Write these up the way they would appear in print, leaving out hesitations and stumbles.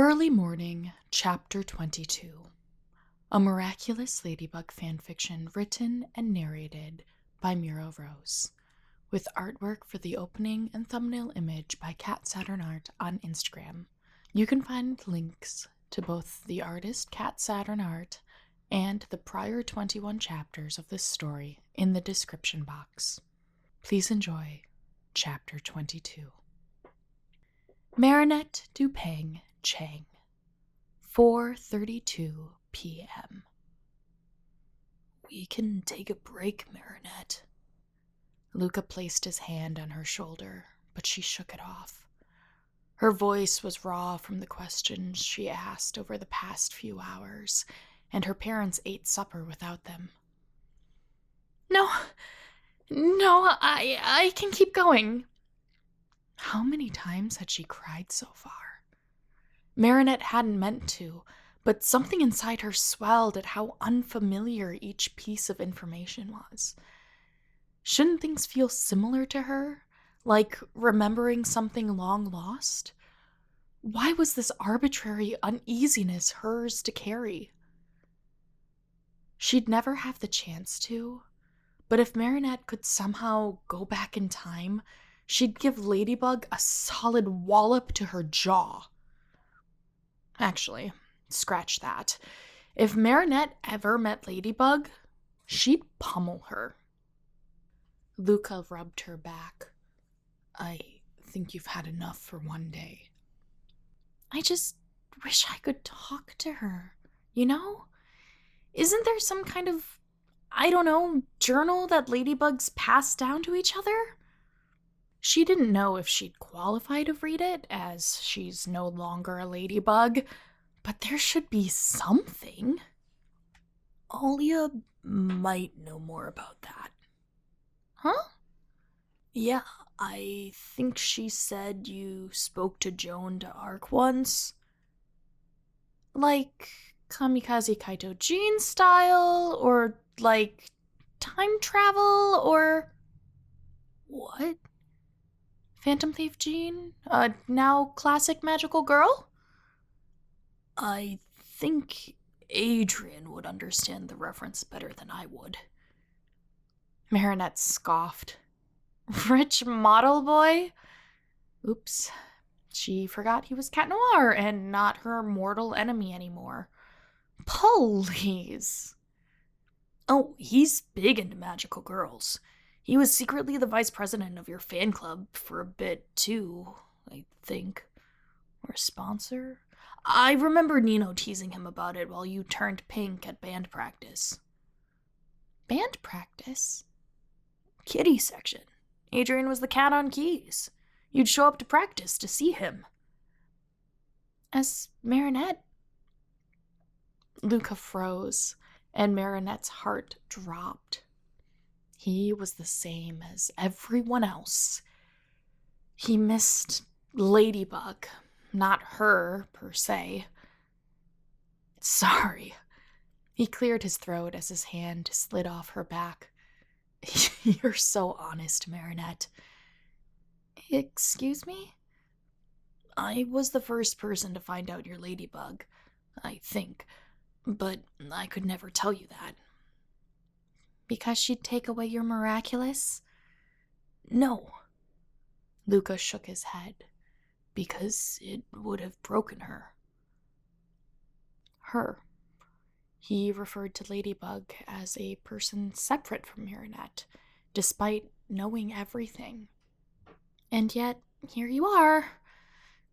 Early Morning, Chapter 22. A Miraculous Ladybug Fanfiction written and narrated by Mira Rose, with artwork for the opening and thumbnail image by Cat Saturn Art on Instagram. You can find links to both the artist Cat Saturn Art and the prior 21 chapters of this story in the description box. Please enjoy Chapter 22. Marinette Dupang Chang, 4:32 p.m. We can take a break, Marinette. Luka placed his hand on her shoulder, but she shook it off. Her voice was raw from the questions she asked over the past few hours, and her parents ate supper without them. No, I can keep going. How many times had she cried so far? Marinette hadn't meant to, but something inside her swelled at how unfamiliar each piece of information was. Shouldn't things feel similar to her, like remembering something long lost? Why was this arbitrary uneasiness hers to carry? She'd never have the chance to, but if Marinette could somehow go back in time, she'd give Ladybug a solid wallop to her jaw. Actually, scratch that. If Marinette ever met Ladybug, she'd pummel her. Luka rubbed her back. I think you've had enough for one day. I just wish I could talk to her, you know? Isn't there some kind of, journal that ladybugs pass down to each other? She didn't know if she'd qualify to read it, as she's no longer a ladybug, but there should be something. Alia might know more about that. Huh? Yeah, I think she said you spoke to Joan d'Arc once. Like Kamikaze Kaito Jean style, or like time travel, or... What? Phantom Thief Jean? Now classic magical girl? I think Adrian would understand the reference better than I would. Marinette scoffed. Rich model boy? Oops. She forgot he was Cat Noir and not her mortal enemy anymore. Please. Oh, he's big into magical girls. He was secretly the vice president of your fan club for a bit, too, I think. Or sponsor? I remember Nino teasing him about it while you turned pink at band practice. Band practice? Kitty section. Adrian was the cat on keys. You'd show up to practice to see him. As Marinette? Luka froze, and Marinette's heart dropped. He was the same as everyone else. He missed Ladybug, not her, per se. Sorry. He cleared his throat as his hand slid off her back. You're so honest, Marinette. Excuse me? I was the first person to find out you're Ladybug, I think, but I could never tell you that. Because she'd take away your miraculous? No. Luka shook his head. Because it would have broken her. Her. He referred to Ladybug as a person separate from Marinette, despite knowing everything. And yet, here you are,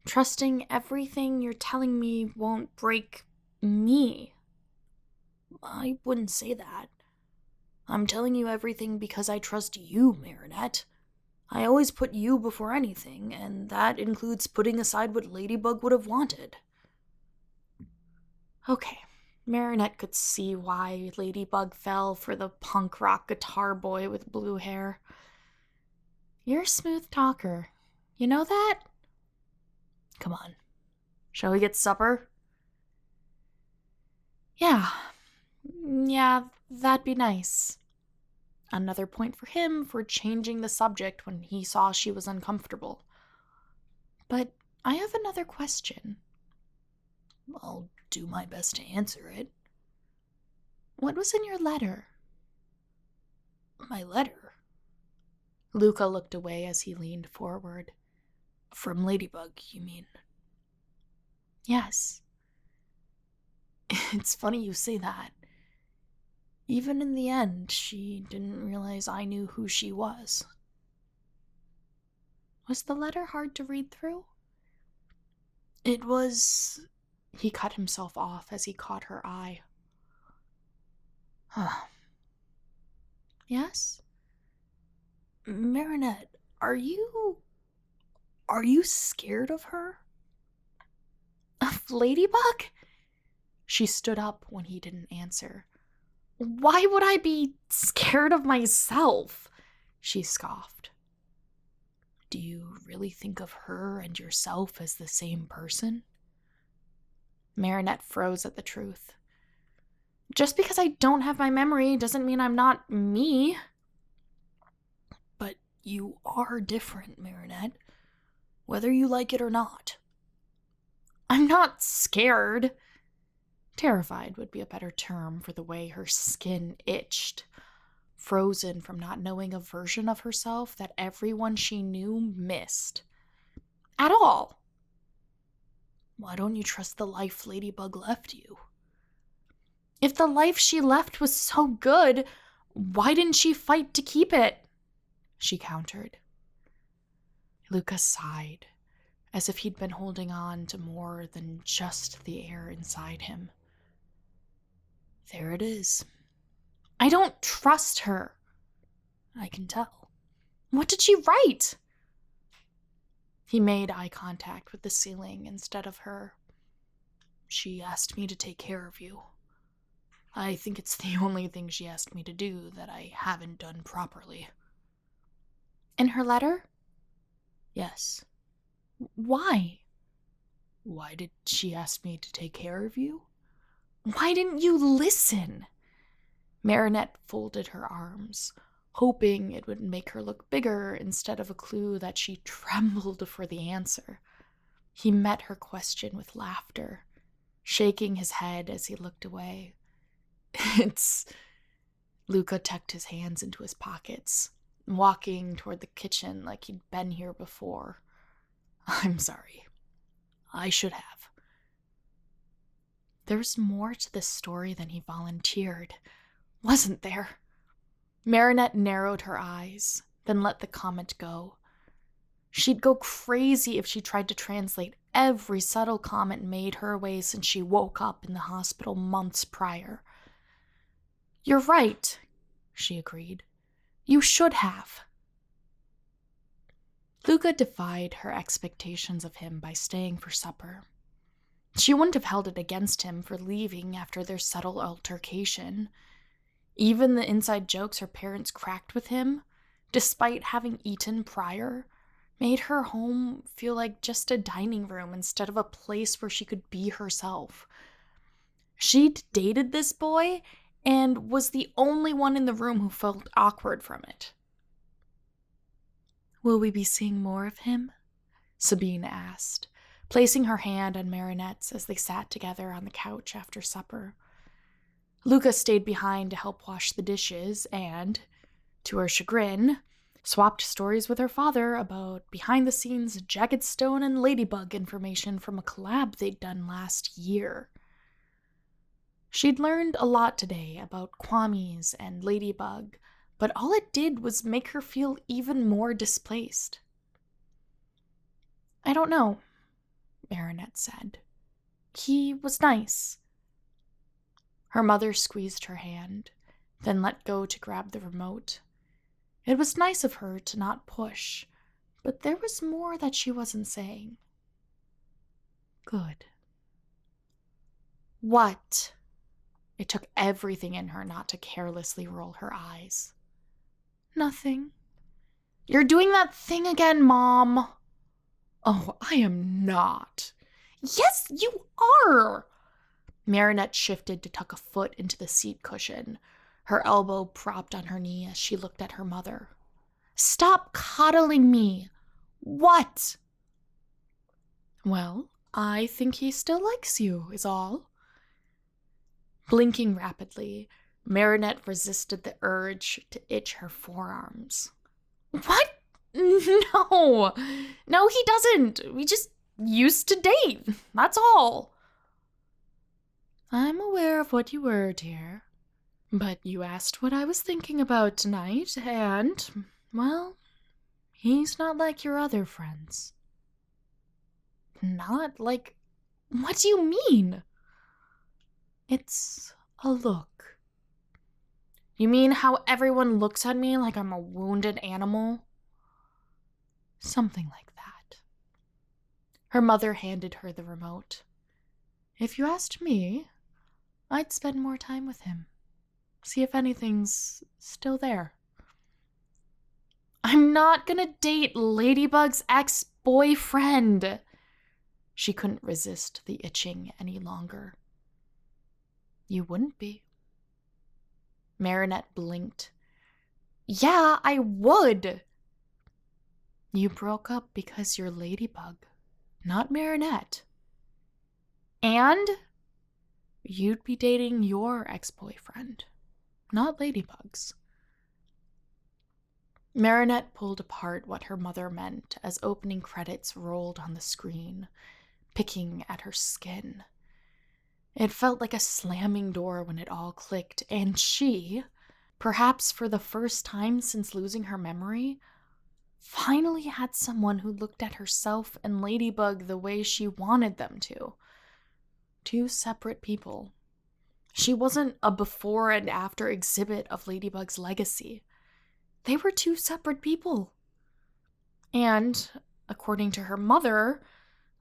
trusting everything you're telling me won't break me. I wouldn't say that. I'm telling you everything because I trust you, Marinette. I always put you before anything, and that includes putting aside what Ladybug would have wanted. Okay, Marinette could see why Ladybug fell for the punk rock guitar boy with blue hair. You're a smooth talker. You know that? Come on. Shall we get supper? Yeah, that'd be nice. Another point for him for changing the subject when he saw she was uncomfortable. But I have another question. I'll do my best to answer it. What was in your letter? My letter? Luka looked away as he leaned forward. From Ladybug, you mean? Yes. It's funny you say that. Even in the end, she didn't realize I knew who she was. Was the letter hard to read through? It was... He cut himself off as he caught her eye. Yes? Marinette, are you scared of her? Of Ladybug? She stood up when he didn't answer. Why would I be scared of myself? She scoffed. Do you really think of her and yourself as the same person? Marinette froze at the truth. Just because I don't have my memory doesn't mean I'm not me. But you are different, Marinette, whether you like it or not. I'm not scared. Terrified would be a better term for the way her skin itched, frozen from not knowing a version of herself that everyone she knew missed. At all. Why don't you trust the life Ladybug left you? If the life she left was so good, why didn't she fight to keep it? She countered. Luka sighed, as if he'd been holding on to more than just the air inside him. There it is. I don't trust her. I can tell. What did she write? He made eye contact with the ceiling instead of her. She asked me to take care of you. I think it's the only thing she asked me to do that I haven't done properly. In her letter? Yes. Why? Why did she ask me to take care of you? Why didn't you listen? Marinette folded her arms, hoping it would make her look bigger instead of a clue that she trembled for the answer. He met her question with laughter, shaking his head as he looked away. Luka tucked his hands into his pockets, walking toward the kitchen like he'd been here before. I'm sorry. I should have. There's more to this story than he volunteered, wasn't there? Marinette narrowed her eyes, then let the comment go. She'd go crazy if she tried to translate every subtle comment made her way since she woke up in the hospital months prior. You're right, she agreed. You should have. Luka defied her expectations of him by staying for supper. She wouldn't have held it against him for leaving after their subtle altercation. Even the inside jokes her parents cracked with him, despite having eaten prior, made her home feel like just a dining room instead of a place where she could be herself. She'd dated this boy and was the only one in the room who felt awkward from it. Will we be seeing more of him? Sabine asked, placing her hand on Marinette's as they sat together on the couch after supper. Luka stayed behind to help wash the dishes and, to her chagrin, swapped stories with her father about behind-the-scenes Jagged Stone and Ladybug information from a collab they'd done last year. She'd learned a lot today about Kwamis and Ladybug, but all it did was make her feel even more displaced. I don't know, Marinette said. He was nice. Her mother squeezed her hand, then let go to grab the remote. It was nice of her to not push, but there was more that she wasn't saying. Good. What? It took everything in her not to carelessly roll her eyes. Nothing. You're doing that thing again, Mom. Oh, I am not. Yes, you are. Marinette shifted to tuck a foot into the seat cushion, her elbow propped on her knee as she looked at her mother. Stop coddling me. What? Well, I think he still likes you, is all. Blinking rapidly, Marinette resisted the urge to itch her forearms. What? No! No, he doesn't. We just used to date. That's all. I'm aware of what you were, dear. But you asked what I was thinking about tonight, and, well, he's not like your other friends. Not like... What do you mean? It's a look. You mean how everyone looks at me like I'm a wounded animal? Something like that. Her mother handed her the remote. If you asked me, I'd spend more time with him. See if anything's still there. I'm not gonna date Ladybug's ex-boyfriend. She couldn't resist the itching any longer. You wouldn't be. Marinette blinked. Yeah, I would. You broke up because you're Ladybug, not Marinette. And you'd be dating your ex-boyfriend, not Ladybug's. Marinette pulled apart what her mother meant as opening credits rolled on the screen, picking at her skin. It felt like a slamming door when it all clicked, and she, perhaps for the first time since losing her memory, finally had someone who looked at herself and Ladybug the way she wanted them to. Two separate people. She wasn't a before and after exhibit of Ladybug's legacy. They were two separate people. And, according to her mother,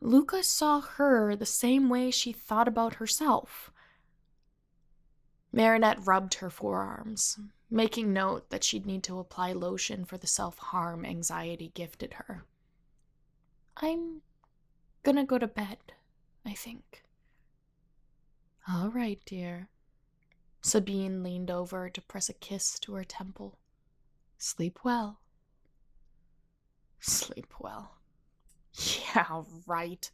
Luka saw her the same way she thought about herself. Marinette rubbed her forearms, making note that she'd need to apply lotion for the self-harm anxiety gifted her. I'm gonna go to bed, I think. All right, dear. Sabine leaned over to press a kiss to her temple. Sleep well. Sleep well. Yeah, right.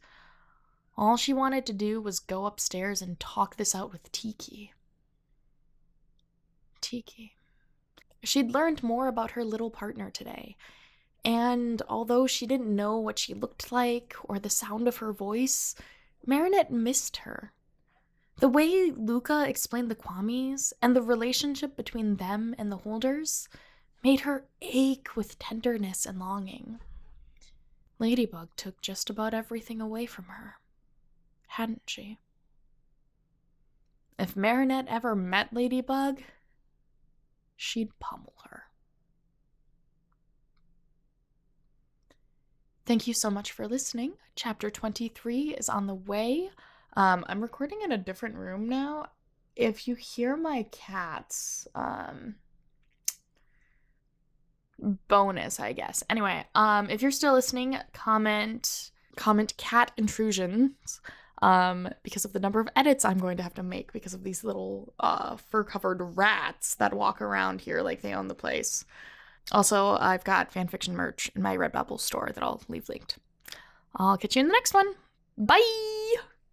All she wanted to do was go upstairs and talk this out with Tiki. Tiki. She'd learned more about her little partner today, and although she didn't know what she looked like or the sound of her voice, Marinette missed her. The way Luka explained the Kwamis and the relationship between them and the holders made her ache with tenderness and longing. Ladybug took just about everything away from her, hadn't she? If Marinette ever met Ladybug, she'd pummel her. Thank you so much for listening. Chapter 23 is on the way. I'm recording in a different room now. If you hear my cats, bonus, I guess. Anyway, if you're still listening, comment cat intrusions, because of the number of edits I'm going to have to make because of these little fur-covered rats that walk around here like they own the place. Also, I've got fanfiction merch in my Redbubble store that I'll leave linked. I'll catch you in the next one. Bye!